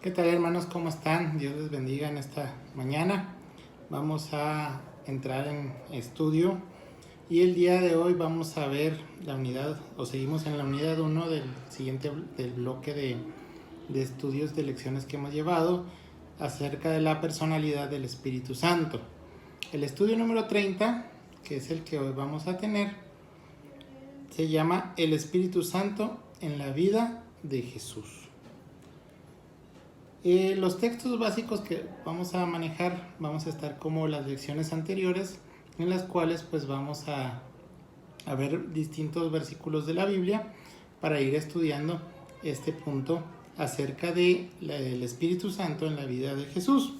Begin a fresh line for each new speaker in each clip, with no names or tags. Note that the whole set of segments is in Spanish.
¿Qué tal, hermanos? ¿Cómo están? Dios les bendiga en esta mañana. Vamos a entrar en estudio y el día de hoy vamos a ver la unidad, o seguimos en la unidad 1 del siguiente del bloque de estudios de lecciones que hemos llevado acerca de la personalidad del Espíritu Santo. El estudio número 30, que es el que hoy vamos a tener, se llama El Espíritu Santo en la vida de Jesús. Los textos básicos que vamos a manejar vamos a estar como las lecciones anteriores, en las cuales pues vamos a ver distintos versículos de la Biblia para ir estudiando este punto acerca del Espíritu Santo en la vida de Jesús.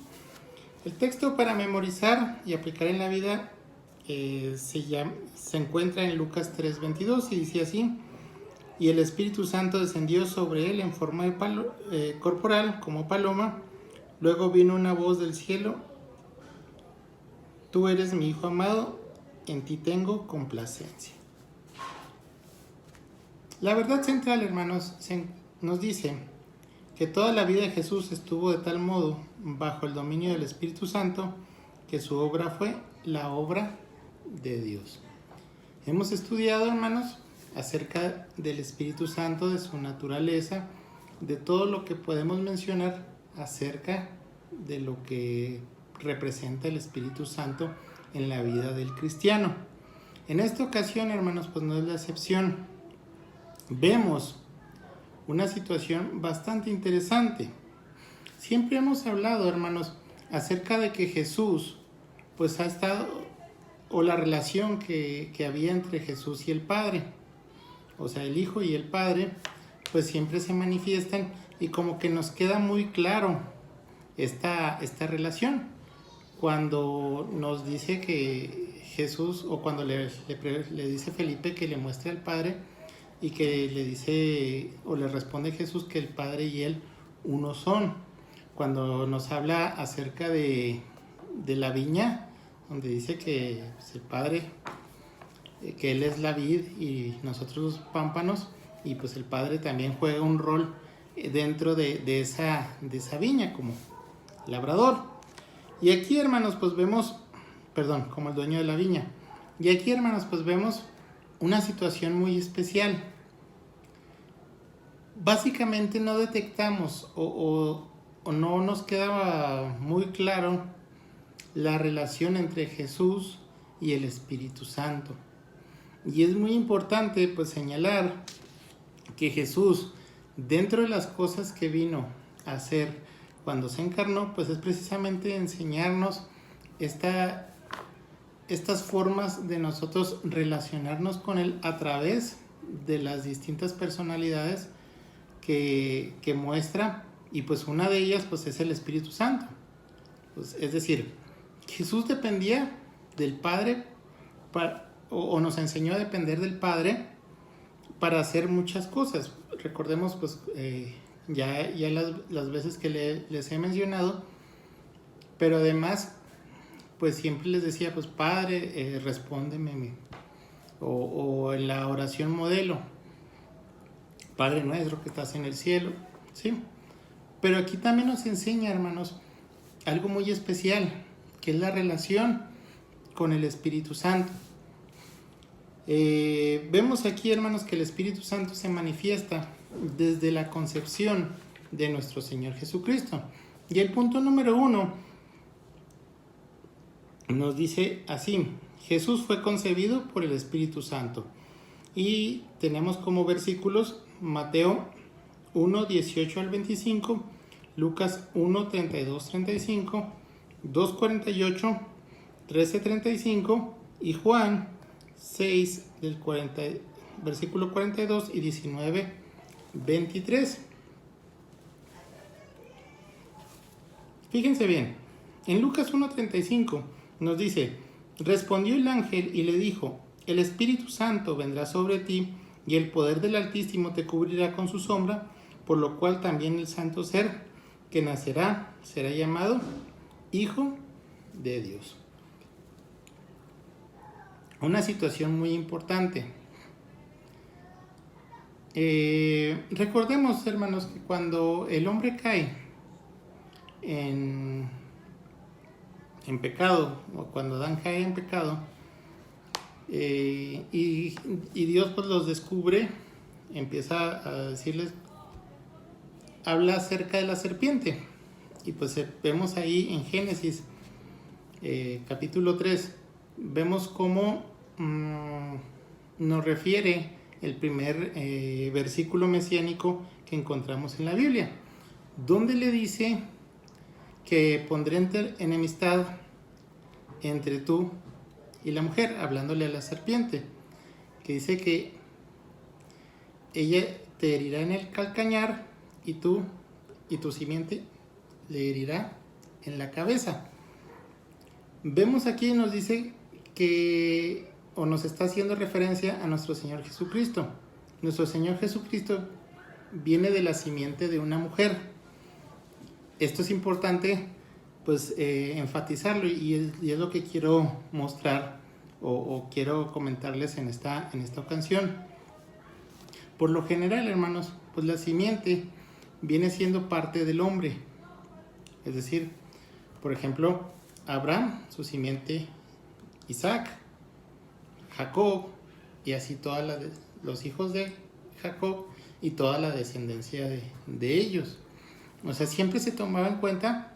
El texto para memorizar y aplicar en la vida se encuentra en Lucas 3:22 y dice así: y el Espíritu Santo descendió sobre él en forma de corporal como paloma. Luego vino una voz del cielo: tú eres mi Hijo amado, en ti tengo complacencia. La verdad central, hermanos, nos dice que toda la vida de Jesús estuvo de tal modo bajo el dominio del Espíritu Santo que su obra fue la obra de Dios. Hemos estudiado, hermanos, acerca del Espíritu Santo, de su naturaleza, de todo lo que podemos mencionar acerca de lo que representa el Espíritu Santo en la vida del cristiano. En esta ocasión, hermanos, pues no es la excepción. Vemos una situación bastante interesante. Siempre hemos hablado, hermanos, acerca de que Jesús pues ha estado, o la relación que había entre Jesús y el Padre, o sea, el Hijo y el Padre, pues siempre se manifiestan y como que nos queda muy claro esta relación. Cuando nos dice que Jesús, o cuando le dice Felipe que le muestre al Padre y que le dice, o le responde Jesús que el Padre y él uno son. Cuando nos habla acerca de la viña, donde dice que pues, el Padre, que Él es la vid y nosotros los pámpanos, y pues el Padre también juega un rol dentro de esa viña como labrador. Y aquí, hermanos, pues vemos, como el dueño de la viña. Y aquí, hermanos, pues vemos una situación muy especial. Básicamente no detectamos o no nos quedaba muy claro la relación entre Jesús y el Espíritu Santo. Y es muy importante pues señalar que Jesús, dentro de las cosas que vino a hacer cuando se encarnó, pues es precisamente enseñarnos estas formas de nosotros relacionarnos con Él a través de las distintas personalidades que muestra, y pues una de ellas pues es el Espíritu Santo. Pues, es decir, Jesús dependía del Padre o nos enseñó a depender del Padre para hacer muchas cosas. Recordemos pues ya las veces que les he mencionado, pero además pues siempre les decía pues Padre, respóndeme, o en la oración modelo, Padre nuestro que estás en el cielo, ¿sí? Pero aquí también nos enseña, hermanos, algo muy especial, que es la relación con el Espíritu Santo. Vemos aquí, hermanos, que el Espíritu Santo se manifiesta desde la concepción de nuestro Señor Jesucristo. Y el punto número 1 nos dice así: Jesús fue concebido por el Espíritu Santo. Y tenemos como versículos Mateo 1, 18 al 25, Lucas 1, 32, 35, 2, 48, 13, 35 y Juan 6, versículo 42 y 19, 23. Fíjense bien, en Lucas 1:35 nos dice: respondió el ángel y le dijo: el Espíritu Santo vendrá sobre ti y el poder del Altísimo te cubrirá con su sombra, por lo cual también el santo ser que nacerá será llamado Hijo de Dios. Una situación muy importante. Recordemos, hermanos, que cuando el hombre cae, en pecado, o cuando Adán cae en pecado, y Dios pues los descubre, empieza a decirles, habla acerca de la serpiente. Y pues vemos ahí en Génesis capítulo 3, vemos cómo nos refiere el primer versículo mesiánico que encontramos en la Biblia, donde le dice que pondré enemistad entre tú y la mujer, hablándole a la serpiente, que dice que ella te herirá en el calcañar y tu simiente le herirá en la cabeza. Vemos aquí, nos dice que, o nos está haciendo referencia a nuestro Señor Jesucristo. Nuestro Señor Jesucristo viene de la simiente de una mujer. Esto es importante pues enfatizarlo, y es lo que quiero mostrar o quiero comentarles en esta ocasión. Por lo general, hermanos, pues la simiente viene siendo parte del hombre. Es decir, por ejemplo, Abraham, su simiente, Isaac, Jacob, y así los hijos de Jacob y toda la descendencia de ellos. O sea, siempre se tomaba en cuenta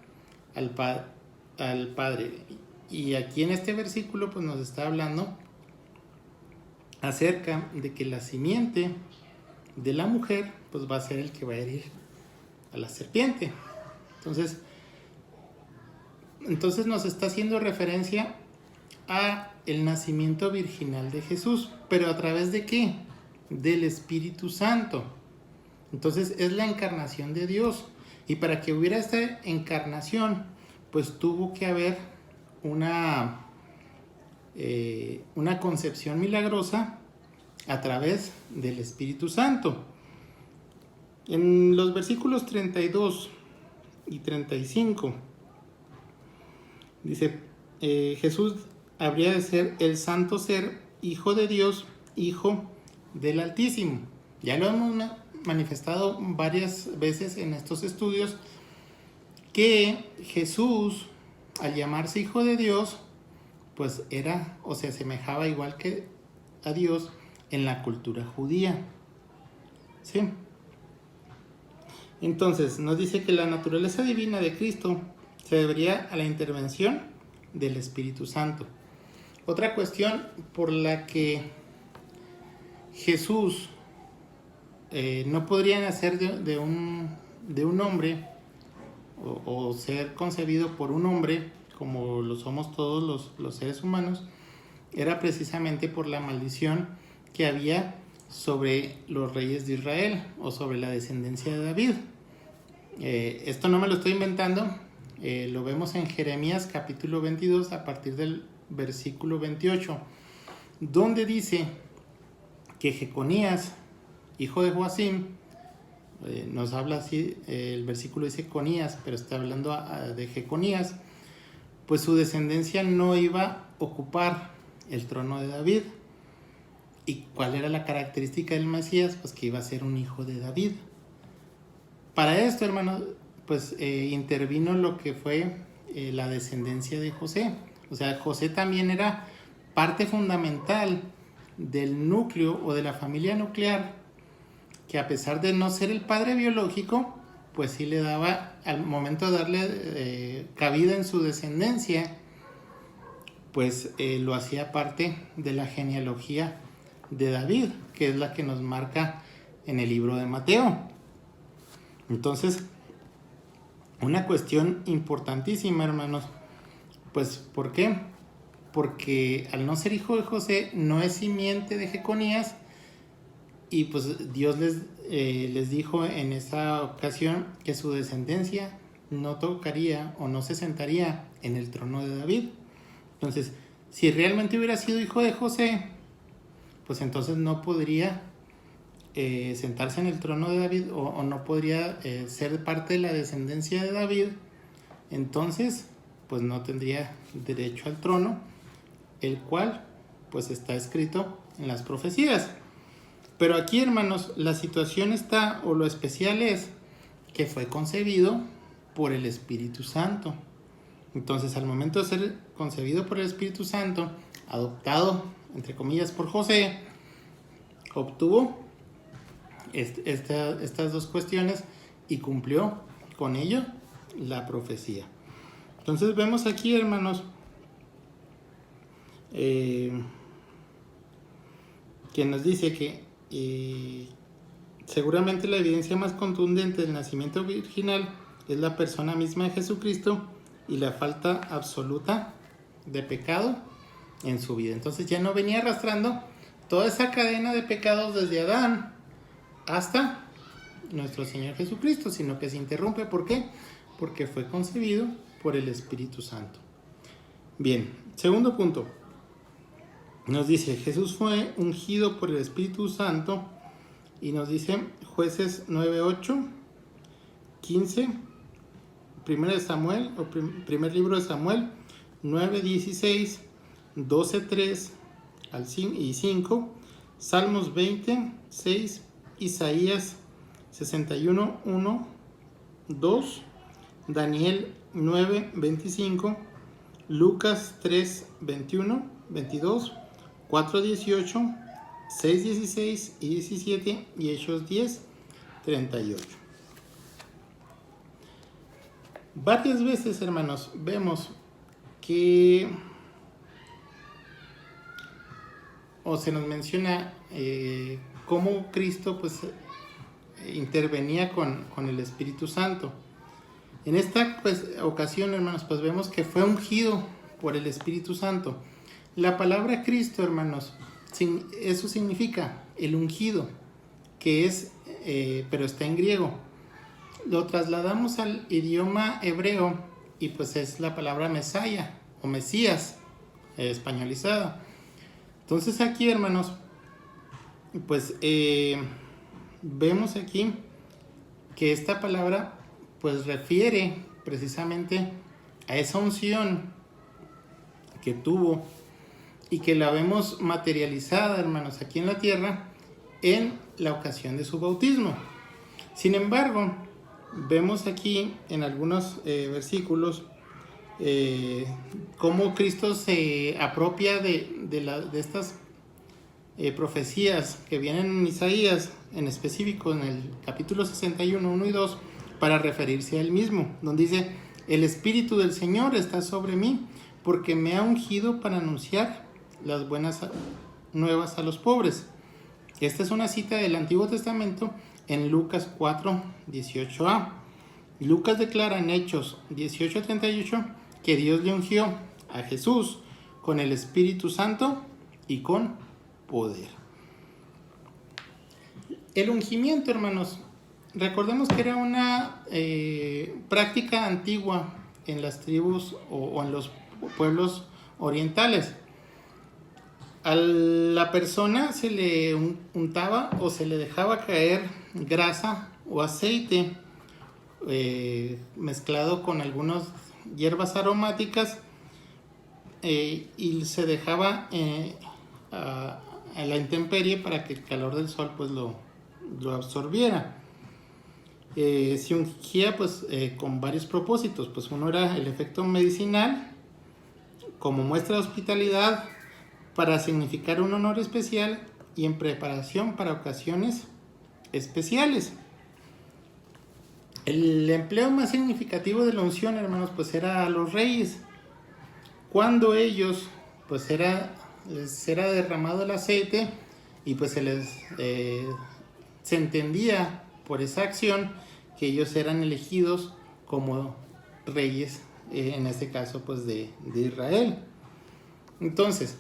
al padre. Y aquí en este versículo pues nos está hablando acerca de que la simiente de la mujer pues va a ser el que va a herir a la serpiente. Entonces nos está haciendo referencia a el nacimiento virginal de Jesús, pero ¿a través de qué? Del Espíritu Santo. Entonces es la encarnación de Dios, y para que hubiera esta encarnación pues tuvo que haber una concepción milagrosa a través del Espíritu Santo. En los versículos 32 y 35 dice, Jesús habría de ser el santo ser, hijo de Dios, hijo del Altísimo. Ya lo hemos manifestado varias veces en estos estudios, que Jesús, al llamarse hijo de Dios, pues era o se asemejaba igual que a Dios en la cultura judía. ¿Sí? Entonces nos dice que la naturaleza divina de Cristo se debería a la intervención del Espíritu Santo. Otra cuestión por la que Jesús no podría nacer de un hombre o ser concebido por un hombre, como lo somos todos los seres humanos, era precisamente por la maldición que había sobre los reyes de Israel o sobre la descendencia de David. Esto no me lo estoy inventando, lo vemos en Jeremías capítulo 22 a partir del versículo 28, donde dice que Jeconías, hijo de Joacim, nos habla así, el versículo dice Conías, pero está hablando de Jeconías, pues su descendencia no iba a ocupar el trono de David. ¿Y cuál era la característica del Mesías? Pues que iba a ser un hijo de David. Para esto, hermanos, pues intervino lo que fue la descendencia de José. O sea, José también era parte fundamental del núcleo o de la familia nuclear, que a pesar de no ser el padre biológico, pues sí le daba, al momento de darle cabida en su descendencia, pues lo hacía parte de la genealogía de David, que es la que nos marca en el libro de Mateo. Entonces, una cuestión importantísima, hermanos, pues ¿por qué? Porque al no ser hijo de José, no es simiente de Jeconías, y pues Dios les dijo en esa ocasión que su descendencia no tocaría o no se sentaría en el trono de David. Entonces, si realmente hubiera sido hijo de José, pues entonces no podría sentarse en el trono de David o no podría ser parte de la descendencia de David. Entonces, pues no tendría derecho al trono, el cual pues está escrito en las profecías. Pero aquí, hermanos, la situación está, o lo especial es, que fue concebido por el Espíritu Santo. Entonces, al momento de ser concebido por el Espíritu Santo, adoptado, entre comillas, por José, obtuvo estas dos cuestiones y cumplió con ello la profecía. Entonces vemos aquí, hermanos, que nos dice que seguramente la evidencia más contundente del nacimiento virginal es la persona misma de Jesucristo y la falta absoluta de pecado en su vida. Entonces ya no venía arrastrando toda esa cadena de pecados desde Adán hasta nuestro Señor Jesucristo, sino que se interrumpe. ¿Por qué? Porque fue concebido por el Espíritu Santo. Bien, segundo punto. Nos dice, Jesús fue ungido por el Espíritu Santo y nos dice Jueces 9:8, 15, primer libro de Samuel 9:16, 12:3 y 5, Salmos 20:6, Isaías 61:1, 2, Daniel 9:25, Lucas 3:21, 22, 4:18, 6:16 y 17 y Hechos 10:38. Varias veces, hermanos, vemos que se nos menciona cómo Cristo pues intervenía con el Espíritu Santo. En esta ocasión, hermanos, pues vemos que fue ungido por el Espíritu Santo. La palabra Cristo, hermanos, eso significa el ungido, que es, pero está en griego. Lo trasladamos al idioma hebreo y pues es la palabra Mesaya o Mesías, españolizada. Entonces aquí, hermanos, pues vemos aquí que esta palabra pues refiere precisamente a esa unción que tuvo y que la vemos materializada, hermanos, aquí en la tierra en la ocasión de su bautismo. Sin embargo, vemos aquí en algunos versículos cómo Cristo se apropia de estas profecías que vienen en Isaías, en específico en el capítulo 61, 1 y 2, para referirse a él mismo, donde dice, el Espíritu del Señor está sobre mí, porque me ha ungido para anunciar las buenas nuevas a los pobres. Esta es una cita del Antiguo Testamento en Lucas 4, 18a. Lucas declara en Hechos 18:38 que Dios le ungió a Jesús con el Espíritu Santo y con poder. El ungimiento, hermanos, recordemos que era una práctica antigua en las tribus o en los pueblos orientales. A la persona se le untaba o se le dejaba caer grasa o aceite mezclado con algunas hierbas aromáticas y se dejaba a la intemperie para que el calor del sol pues lo absorbiera. Se ungía pues con varios propósitos. Pues uno era el efecto medicinal, como muestra de hospitalidad, para significar un honor especial y en preparación para ocasiones especiales. El empleo más significativo de la unción, hermanos, pues era a los reyes. Cuando ellos, pues les era derramado el aceite y pues se entendía por esa acción que ellos eran elegidos como reyes, en este caso pues de Israel. Entonces,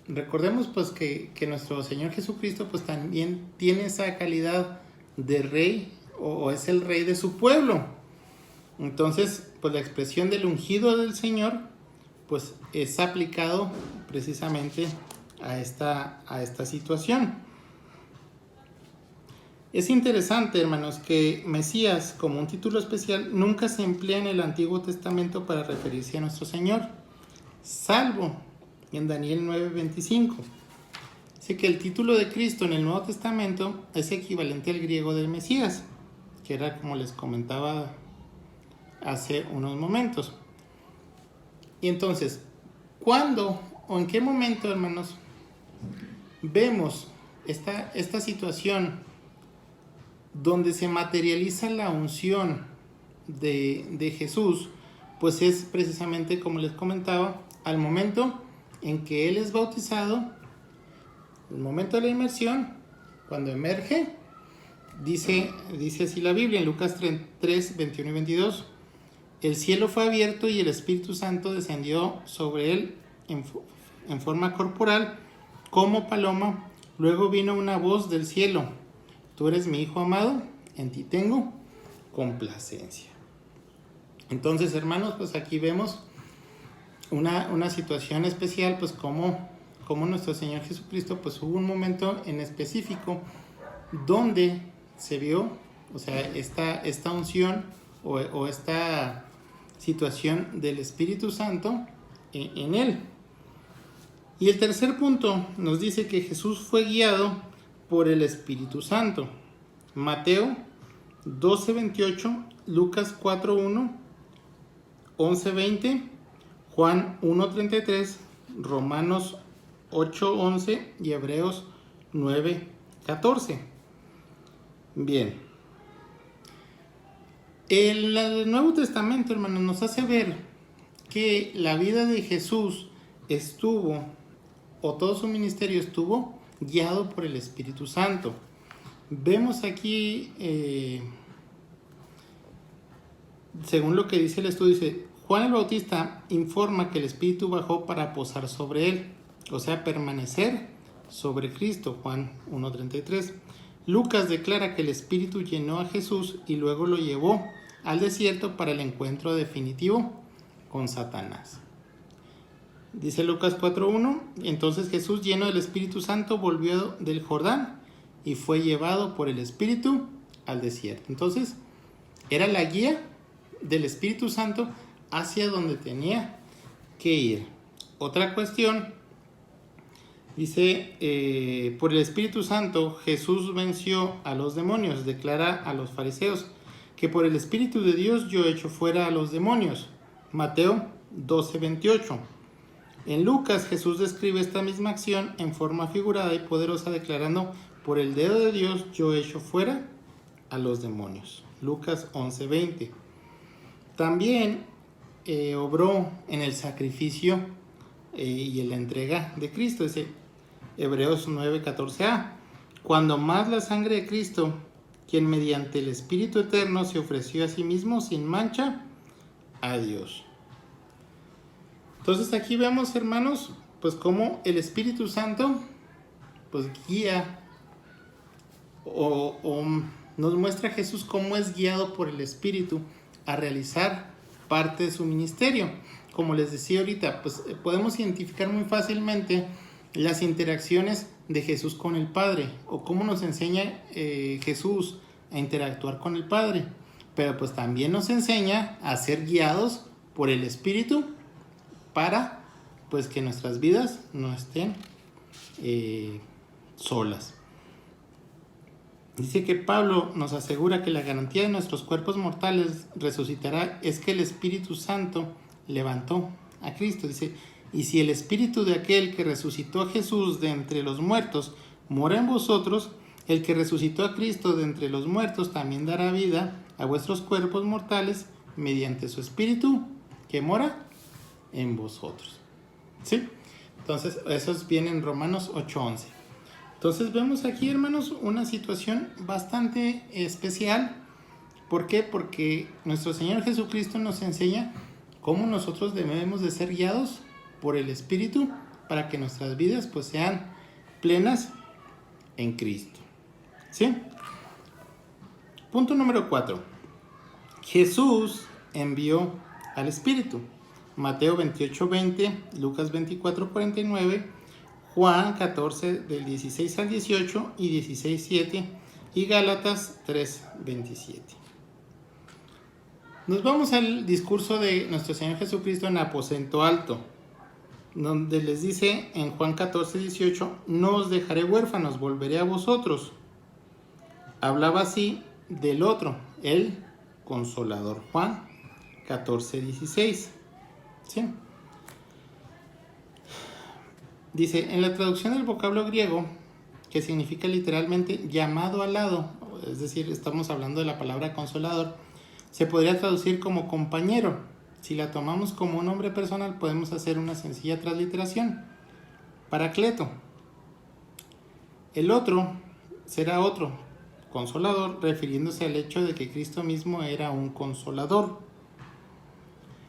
recordemos pues que nuestro Señor Jesucristo pues también tiene esa calidad de rey o es el rey de su pueblo. Entonces, pues la expresión del ungido del Señor pues es aplicado precisamente a esta situación. Es interesante, hermanos, que Mesías como un título especial nunca se emplea en el Antiguo Testamento para referirse a nuestro Señor, salvo en Daniel 9:25. Así que el título de Cristo en el Nuevo Testamento es equivalente al griego del Mesías, que era, como les comentaba hace unos momentos. Y entonces, ¿cuándo o en qué momento, hermanos, vemos esta situación donde se materializa la unción de Jesús? Pues es precisamente, como les comentaba, al momento en que Él es bautizado, el momento de la inmersión, cuando emerge, dice así la Biblia en Lucas 3, 21 y 22, el cielo fue abierto y el Espíritu Santo descendió sobre él en forma corporal como paloma. Luego vino una voz del cielo: tú eres mi Hijo amado, en ti tengo complacencia. Entonces, hermanos, pues aquí vemos una situación especial, pues como nuestro Señor Jesucristo, pues hubo un momento en específico donde se vio, o sea, esta unción o esta situación del Espíritu Santo en él. Y el tercer punto nos dice que Jesús fue guiado por el Espíritu Santo. Mateo 12:28, Lucas 4:1, 11:20, Juan 1:33, Romanos 8:11 y Hebreos 9:14. Bien. El Nuevo Testamento, hermanos, nos hace ver que la vida de Jesús todo su ministerio estuvo guiado por el Espíritu Santo. Vemos aquí, según lo que dice el estudio, dice: Juan el Bautista informa que el Espíritu bajó para posar sobre él, o sea, permanecer sobre Cristo, Juan 1:33. Lucas declara que el Espíritu llenó a Jesús y luego lo llevó al desierto para el encuentro definitivo con Satanás. Dice Lucas 4:1, entonces Jesús, lleno del Espíritu Santo, volvió del Jordán y fue llevado por el Espíritu al desierto. Entonces, era la guía del Espíritu Santo hacia donde tenía que ir. Otra cuestión, dice, por el Espíritu Santo Jesús venció a los demonios. Declara a los fariseos que por el Espíritu de Dios yo echo fuera a los demonios. Mateo 12:28. En Lucas Jesús describe esta misma acción en forma figurada y poderosa, declarando: por el dedo de Dios yo echo fuera a los demonios. Lucas 11:20. También obró en el sacrificio y en la entrega de Cristo. Dice Hebreos 9:14a. Cuando más la sangre de Cristo, quien mediante el Espíritu Eterno se ofreció a sí mismo sin mancha a Dios. Entonces aquí vemos, hermanos, pues cómo el Espíritu Santo pues guía o nos muestra a Jesús cómo es guiado por el Espíritu a realizar parte de su ministerio. Como les decía ahorita, pues podemos identificar muy fácilmente las interacciones de Jesús con el Padre, o cómo nos enseña Jesús a interactuar con el Padre, pero pues también nos enseña a ser guiados por el Espíritu para pues que nuestras vidas no estén solas. Dice que Pablo nos asegura que la garantía de nuestros cuerpos mortales resucitará es que el Espíritu Santo levantó a Cristo. Dice: y si el Espíritu de aquel que resucitó a Jesús de entre los muertos mora en vosotros, el que resucitó a Cristo de entre los muertos también dará vida a vuestros cuerpos mortales mediante su Espíritu que mora en vosotros. ¿Sí? Entonces, eso viene en Romanos 8:11. Entonces vemos aquí, hermanos, una situación bastante especial. ¿Por qué? Porque nuestro Señor Jesucristo nos enseña cómo nosotros debemos de ser guiados por el Espíritu para que nuestras vidas pues sean plenas en Cristo. ¿Sí? Punto número 4. Jesús envió al Espíritu. Mateo 28:20, Lucas 24:49, Juan 14 del 16 al 18 y 16:7 y Gálatas 3:27. Nos vamos al discurso de nuestro Señor Jesucristo en aposento alto, donde les dice en Juan 14:18, no os dejaré huérfanos, volveré a vosotros. Hablaba así del otro, el Consolador. Juan 14:16. ¿Sí? Dice, en la traducción del vocablo griego, que significa literalmente llamado al lado, es decir, estamos hablando de la palabra consolador, se podría traducir como compañero. Si la tomamos como un nombre personal, podemos hacer una sencilla transliteración. Paracleto. El otro será otro, consolador, refiriéndose al hecho de que Cristo mismo era un consolador.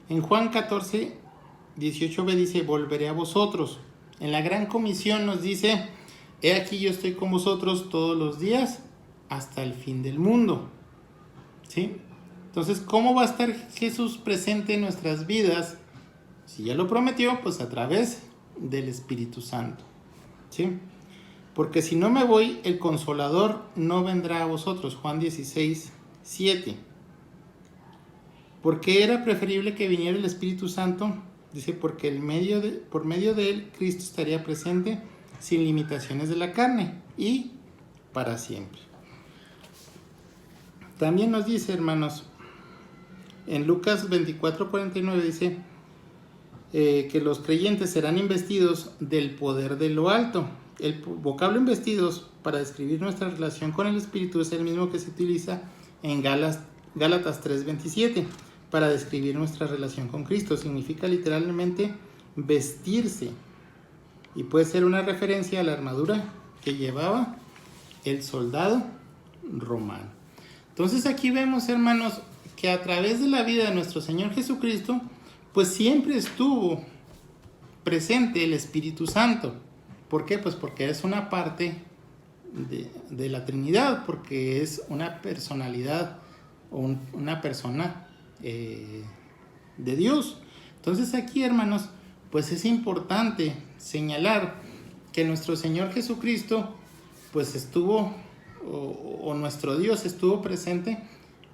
En Juan 14:18b dice, volveré a vosotros. En la gran comisión nos dice, he aquí yo estoy con vosotros todos los días hasta el fin del mundo. ¿Sí? Entonces, ¿cómo va a estar Jesús presente en nuestras vidas? Si ya lo prometió, pues a través del Espíritu Santo. ¿Sí? Porque si no me voy, el Consolador no vendrá a vosotros. Juan 16:7. ¿Por qué era preferible que viniera el Espíritu Santo? Dice, porque por medio de él, Cristo estaría presente sin limitaciones de la carne y para siempre. También nos dice, hermanos, en Lucas 24:49 dice que los creyentes serán investidos del poder de lo alto. El vocablo investidos para describir nuestra relación con el Espíritu es el mismo que se utiliza en Gálatas 3:27 para describir nuestra relación con Cristo. Significa literalmente vestirse y puede ser una referencia a la armadura que llevaba el soldado romano. Entonces aquí vemos, hermanos, que a través de la vida de nuestro Señor Jesucristo, pues siempre estuvo presente el Espíritu Santo. ¿Por qué? Pues porque es una parte de la Trinidad, porque es una personalidad o una persona de Dios. Entonces aquí, hermanos, pues es importante señalar que nuestro Señor Jesucristo pues estuvo, o nuestro Dios estuvo presente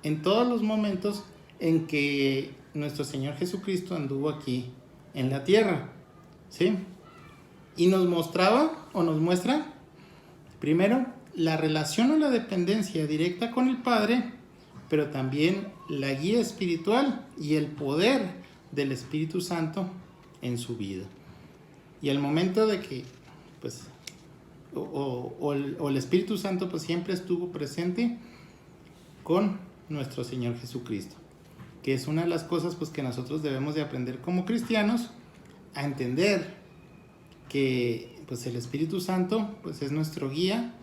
en todos los momentos en que nuestro Señor Jesucristo anduvo aquí en la tierra, ¿sí? Y nos mostraba o nos muestra primero la relación o la dependencia directa con el Padre, pero también la guía espiritual y el poder del Espíritu Santo en su vida. Y al momento de que pues el Espíritu Santo pues siempre estuvo presente con nuestro Señor Jesucristo, que es una de las cosas pues que nosotros debemos de aprender como cristianos, a entender que pues el Espíritu Santo pues es nuestro guía,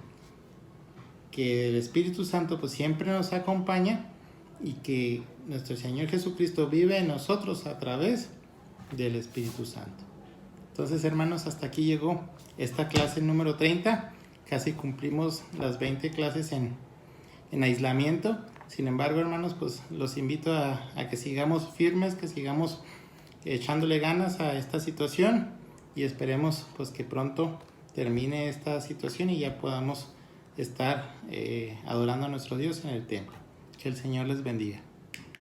que el Espíritu Santo pues siempre nos acompaña y que nuestro Señor Jesucristo vive en nosotros a través del Espíritu Santo. Entonces, hermanos, hasta aquí llegó esta clase número 30. Casi cumplimos las 20 clases en aislamiento. Sin embargo, hermanos, pues los invito a que sigamos firmes, que sigamos echándole ganas a esta situación y esperemos pues que pronto termine esta situación y ya podamos estar adorando a nuestro Dios en el templo. Que el Señor les bendiga.